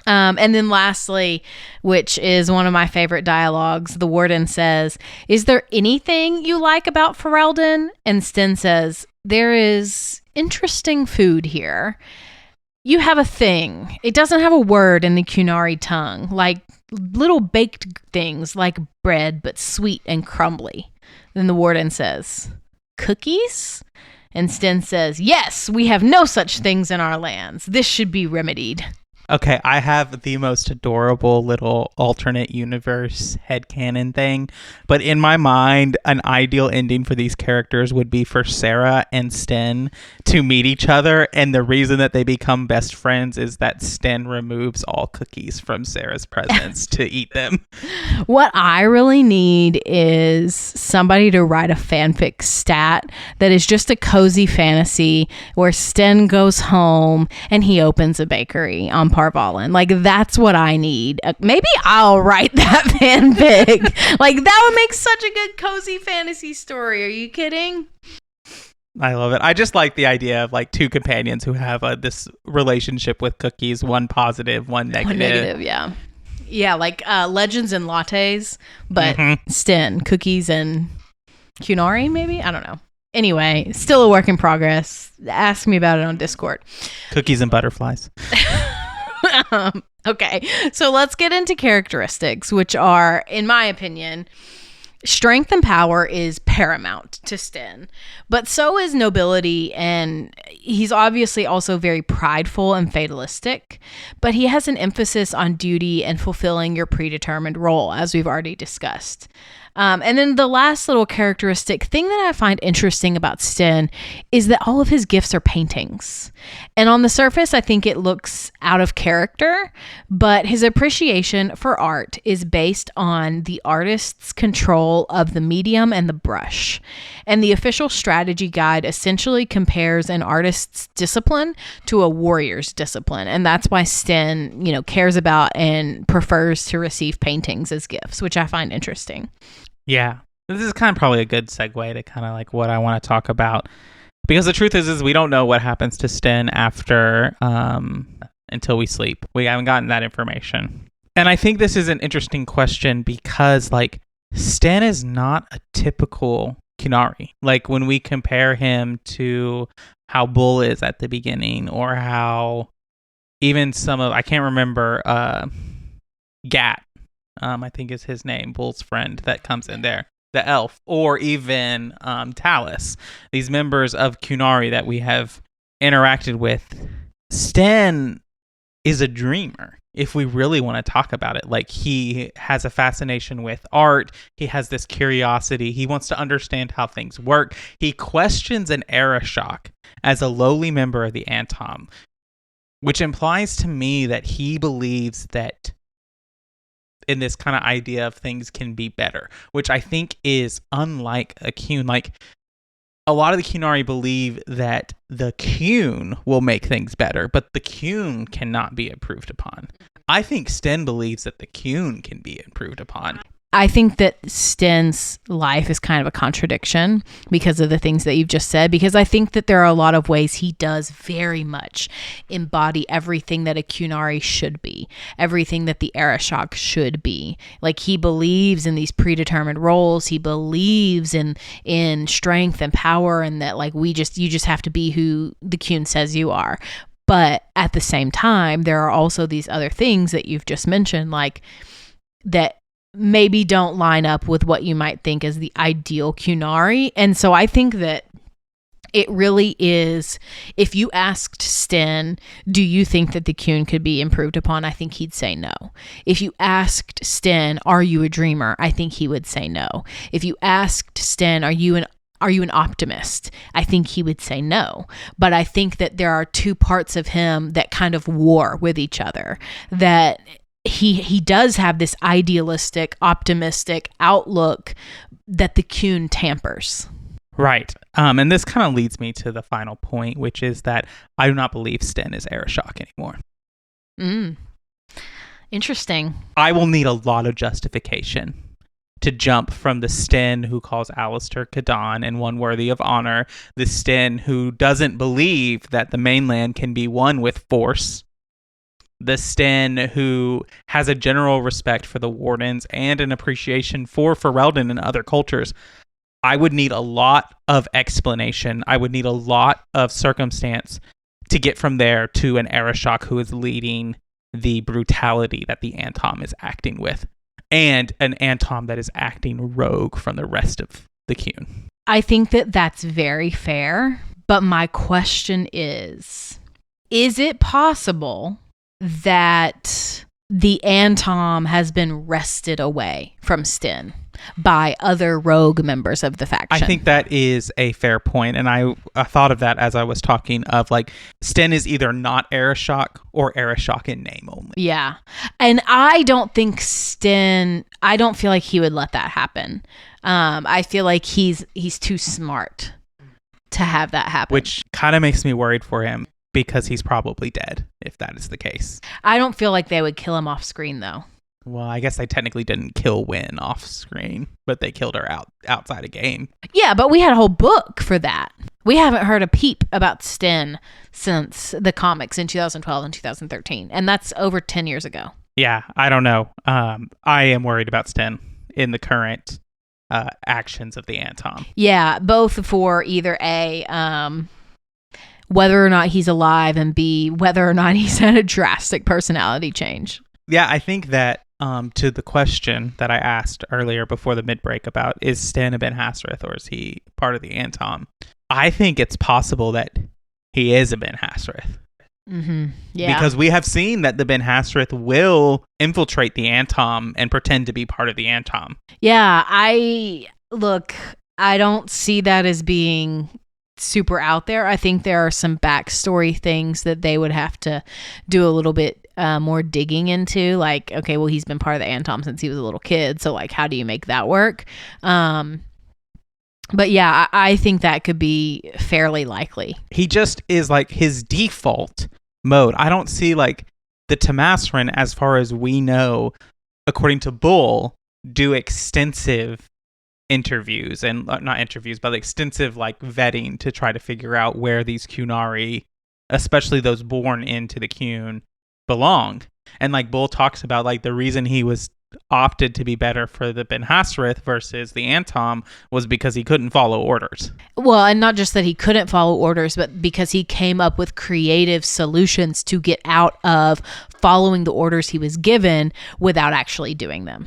And then lastly, which is one of my favorite dialogues, the Warden says, "Is there anything you like about Ferelden?" And Sten says, "There is interesting food here. You have a thing. It doesn't have a word in the qunari tongue, like little baked things like bread, but sweet and crumbly." Then the Warden says, "Cookies?" And Sten says, "Yes, we have no such things in our lands. This should be remedied." Okay, I have the most adorable little alternate universe headcanon thing, but in my mind, an ideal ending for these characters would be for Sarah and Sten to meet each other, and the reason that they become best friends is that Sten removes all cookies from Sarah's presence to eat them. What I really need is somebody to write a fanfic stat that is just a cozy fantasy where Sten goes home and he opens a bakery on Parvalin. Like, that's what I need. Maybe I'll write that fanfic. Like, that would make such a good cozy fantasy story. Are you kidding? I love it. I just like the idea of like two companions who have this relationship with cookies, one positive, one negative. One negative, yeah. Yeah, like Legends and Lattes, but Sten, cookies and qunari, maybe? I don't know. Anyway, still a work in progress. Ask me about it on Discord. Cookies and butterflies. Okay, so let's get into characteristics, which are, in my opinion, strength and power is paramount to Sten, but so is nobility, and he's obviously also very prideful and fatalistic, but he has an emphasis on duty and fulfilling your predetermined role, as we've already discussed. And then the last little characteristic thing that I find interesting about Sten is that all of his gifts are paintings. And on the surface, I think it looks out of character, but his appreciation for art is based on the artist's control of the medium and the brush. And the official strategy guide essentially compares an artist's discipline to a warrior's discipline. And that's why Sten, cares about and prefers to receive paintings as gifts, which I find interesting. Yeah, this is kind of probably a good segue to kind of like what I want to talk about, because the truth is we don't know what happens to Sten after until we sleep. We haven't gotten that information, and I think this is an interesting question because like Sten is not a typical qunari. Like when we compare him to how Bull is at the beginning, or how even I can't remember Gat. I think is his name, Bull's friend that comes in there, the elf, or even Talus, these members of qunari that we have interacted with. Sten is a dreamer, if we really want to talk about it. Like, he has a fascination with art. He has this curiosity. He wants to understand how things work. He questions an era shock as a lowly member of the Antom, which implies to me that he believes that in this kind of idea of things can be better, which I think is unlike a qun. Like, a lot of the qunari believe that the qun will make things better, but the qun cannot be improved upon. I think Sten believes that the qun can be improved upon. I think that Sten's life is kind of a contradiction because of the things that you've just said, because I think that there are a lot of ways he does very much embody everything that a qunari should be, everything that the Arashok should be. Like, he believes in these predetermined roles. He believes in strength and power, and that like you just have to be who the qun says you are. But at the same time, there are also these other things that you've just mentioned, like that maybe don't line up with what you might think as the ideal qunari. And so I think that it really is, if you asked Sten, do you think that the qun could be improved upon? I think he'd say no. If you asked Sten, are you a dreamer? I think he would say no. If you asked Sten, are you an optimist? I think he would say no. But I think that there are two parts of him that kind of war with each other, that he does have this idealistic, optimistic outlook that the qun tampers. Right. And this kind of leads me to the final point, which is that I do not believe Sten is Arashok anymore. Interesting. I will need a lot of justification to jump from the Sten who calls Alistair Kadan and one worthy of honor, the Sten who doesn't believe that the mainland can be won with force, the Sten who has a general respect for the Wardens and an appreciation for Ferelden and other cultures. I would need a lot of explanation. I would need a lot of circumstance to get from there to an Arashok who is leading the brutality that the Antom is acting with, and an Antom that is acting rogue from the rest of the qun. I think that that's very fair, but my question is it possible that the Antom has been wrested away from Sten by other rogue members of the faction. I think that is a fair point, and I thought of that as I was talking of like Sten is either not Arishok or Arishok in name only. Yeah, and I don't think Sten. I don't feel like he would let that happen. I feel like he's too smart to have that happen, which kind of makes me worried for him because he's probably dead if that is the case. I don't feel like they would kill him off screen though. Well, I guess they technically didn't kill Wynn off screen, but they killed her outside a game. Yeah, but we had a whole book for that. We haven't heard a peep about Sten since the comics in 2012 and 2013, and that's over 10 years ago. Yeah, I don't know. I am worried about Sten in the current actions of the Antom. Yeah, both for either A, whether or not he's alive, and B, whether or not he's had a drastic personality change. Yeah, I think that to the question that I asked earlier before the mid-break about is Sten a Ben Hasrith or is he part of the Antom? I think it's possible that he is a Ben Hasrith. Mm-hmm. Yeah. Because we have seen that the Ben Hasrith will infiltrate the Antom and pretend to be part of the Antom. Yeah, I don't see that as being super out there. I think there are some backstory things that they would have to do a little bit more digging into, like, okay, well, he's been part of the Antom since he was a little kid, so like how do you make that work? But yeah, I think that could be fairly likely. He just is like his default mode. I don't see like the Tamasrin, as far as we know, according to Bull, do extensive interviews and not interviews, but extensive like vetting to try to figure out where these qunari, especially those born into the Qun, belong. And like Bull talks about, like the reason he was opted to be better for the Ben Hasrith versus the Antom was because he couldn't follow orders. Well, and not just that he couldn't follow orders, but because he came up with creative solutions to get out of following the orders he was given without actually doing them.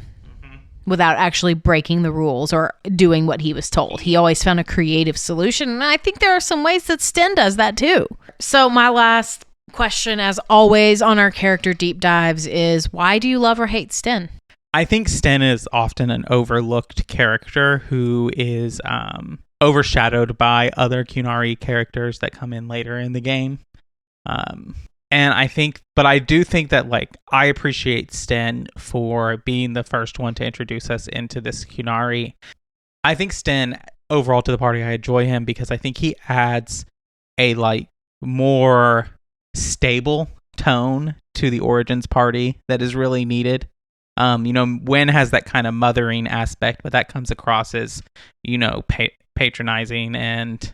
Without actually breaking the rules or doing what he was told. He always found a creative solution, and I think there are some ways that Sten does that too. So my last question, as always on our character deep dives, is why do you love or hate Sten? I think Sten is often an overlooked character who is overshadowed by other qunari characters that come in later in the game. And I do think that like I appreciate Sten for being the first one to introduce us into this qunari. I think Sten overall to the party, I enjoy him because I think he adds a like more stable tone to the Origins party that is really needed. Wynn has that kind of mothering aspect, but that comes across as, patronizing and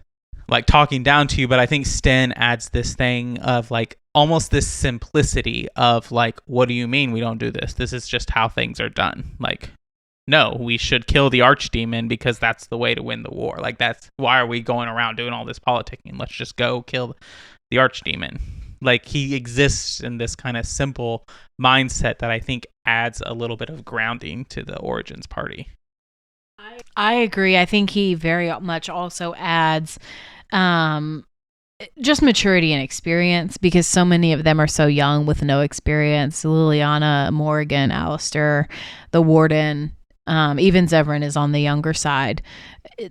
like talking down to you. But I think Sten adds this thing of like almost this simplicity of like, what do you mean we don't do this? This is just how things are done. Like, no, we should kill the archdemon because that's the way to win the war. Like, that's why are we going around doing all this politicking? Let's just go kill the archdemon. Like, he exists in this kind of simple mindset that I think adds a little bit of grounding to the Origins party. I agree. I think he very much also adds just maturity and experience because so many of them are so young with no experience. Liliana, Morrigan, Alistair, the Warden, even Zevran is on the younger side.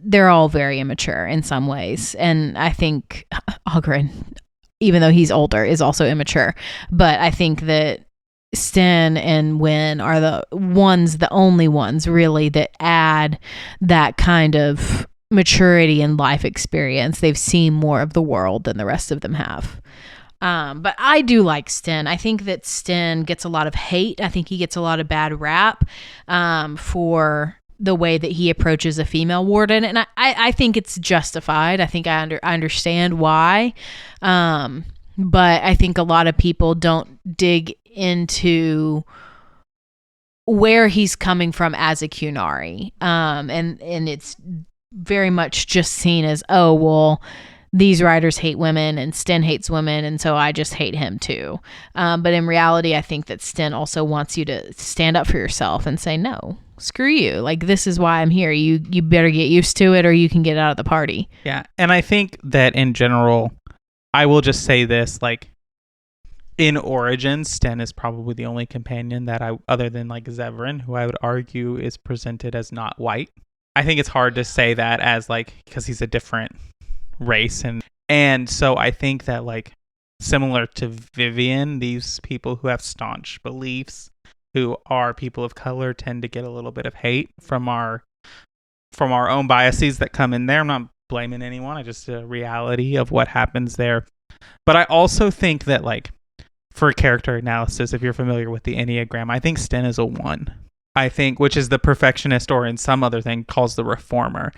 They're all very immature in some ways. And I think Ogren, even though he's older, is also immature. But I think that Sten and Wynn are the only ones really that add that kind of maturity and life experience. They've seen more of the world than the rest of them have. But I do like Sten. I think that Sten gets a lot of hate. I think he gets a lot of bad rap for the way that he approaches a female warden. And I think it's justified. I think I understand why. But I think a lot of people don't dig into where he's coming from as a qunari. And it's very much just seen as, oh, well, these writers hate women and Sten hates women, and so I just hate him too. But in reality, I think that Sten also wants you to stand up for yourself and say, no, screw you. Like, this is why I'm here. You better get used to it or you can get out of the party. Yeah. And I think that in general, I will just say this, like, in Origins, Sten is probably the only companion that other than like Zevran, who I would argue is presented as not white. I think it's hard to say that as like, because he's a different race. And so I think that like similar to Vivian, these people who have staunch beliefs, who are people of color, tend to get a little bit of hate from our own biases that come in there. I'm not blaming anyone. I just a reality of what happens there. But I also think that like for character analysis, if you're familiar with the Enneagram, I think Sten is a 1. I think, which is the perfectionist, or in some other thing calls the reformer.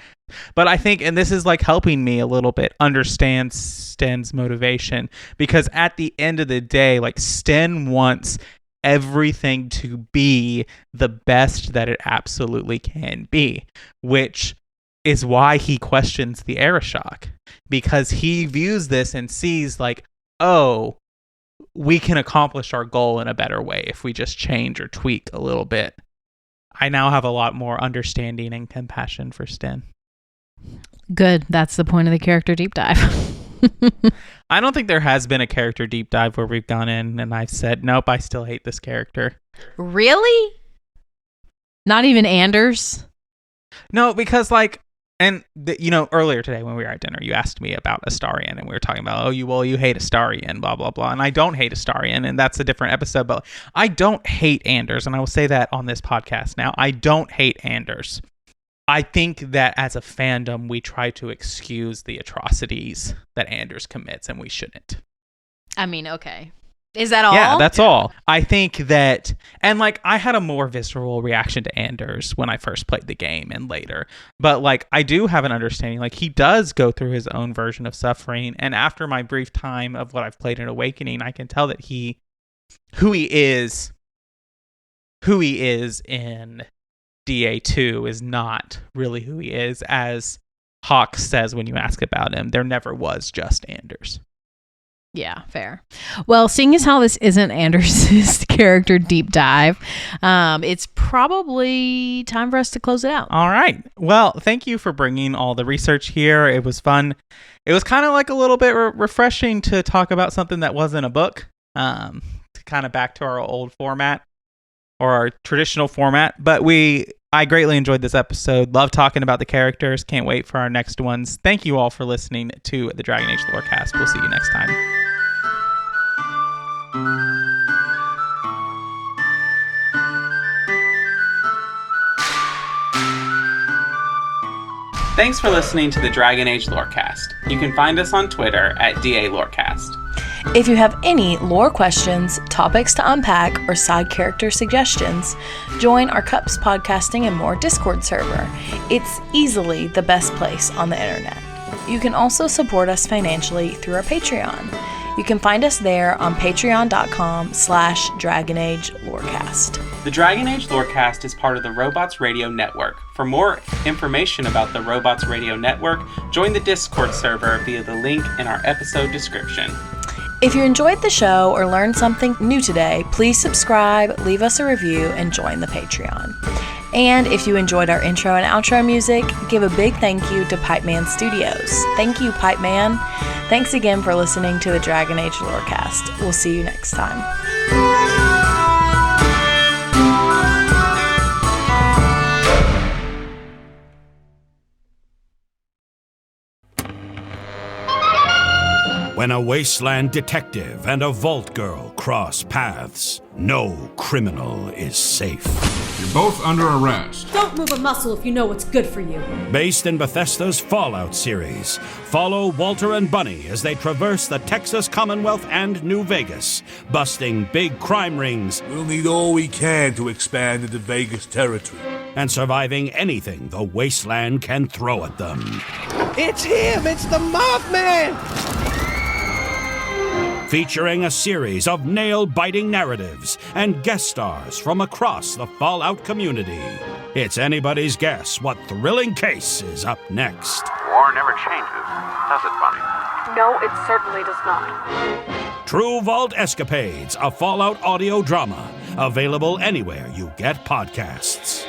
But I think, and this is like helping me a little bit understand Sten's motivation, because at the end of the day, like Sten wants everything to be the best that it absolutely can be, which is why he questions the Arishok, because he views this and sees like, oh, we can accomplish our goal in a better way if we just change or tweak a little bit. I now have a lot more understanding and compassion for Sten. Good. That's the point of the character deep dive. I don't think there has been a character deep dive where we've gone in and I've said, nope, I still hate this character. Really? Not even Anders? No, because like, and earlier today when we were at dinner, you asked me about Astarion, and we were talking about, you hate Astarion, blah, blah, blah. And I don't hate Astarion, and that's a different episode, but I don't hate Anders. And I will say that on this podcast now. I don't hate Anders. I think that as a fandom, we try to excuse the atrocities that Anders commits, and we shouldn't. I mean, okay. Is that all? Yeah, that's all. I think that, and like I had a more visceral reaction to Anders when I first played the game and later. But like I do have an understanding, like he does go through his own version of suffering. And after my brief time of what I've played in Awakening, I can tell that who he is in DA2 is not really who he is, as Hawk says when you ask about him. There never was just Anders. Yeah, fair. Well, seeing as how this isn't Anders' character deep dive, it's probably time for us to close it out. All right. Well, thank you for bringing all the research here. It was fun. It was kind of like a little bit refreshing to talk about something that wasn't a book, kind of back to our old format or our traditional format. But I greatly enjoyed this episode. Love talking about the characters. Can't wait for our next ones. Thank you all for listening to the Dragon Age Lorecast. We'll see you next time. Thanks for listening to the Dragon Age Lorecast. You can find us on Twitter at DA Lorecast. If you have any lore questions, topics to unpack, or side character suggestions, join our Cups Podcasting and More Discord server. It's easily the best place on the internet. You can also support us financially through our Patreon. You can find us there on patreon.com/DragonAgeLorecast. The Dragon Age Lorecast is part of the Robots Radio Network. For more information about the Robots Radio Network, join the Discord server via the link in our episode description. If you enjoyed the show or learned something new today, please subscribe, leave us a review, and join the Patreon. And if you enjoyed our intro and outro music, give a big thank you to Pipeman Studios. Thank you, Pipeman. Thanks again for listening to the Dragon Age Lorecast. We'll see you next time. When a wasteland detective and a vault girl cross paths, no criminal is safe. You're both under arrest. Don't move a muscle if you know what's good for you. Based in Bethesda's Fallout series, follow Walter and Bunny as they traverse the Texas Commonwealth and New Vegas, busting big crime rings. We'll need all we can to expand into Vegas territory. And surviving anything the wasteland can throw at them. It's him! It's the Mothman! Featuring a series of nail-biting narratives and guest stars from across the Fallout community. It's anybody's guess what thrilling case is up next. War never changes, does it, Bunny? No, it certainly does not. True Vault Escapades, a Fallout audio drama. Available anywhere you get podcasts.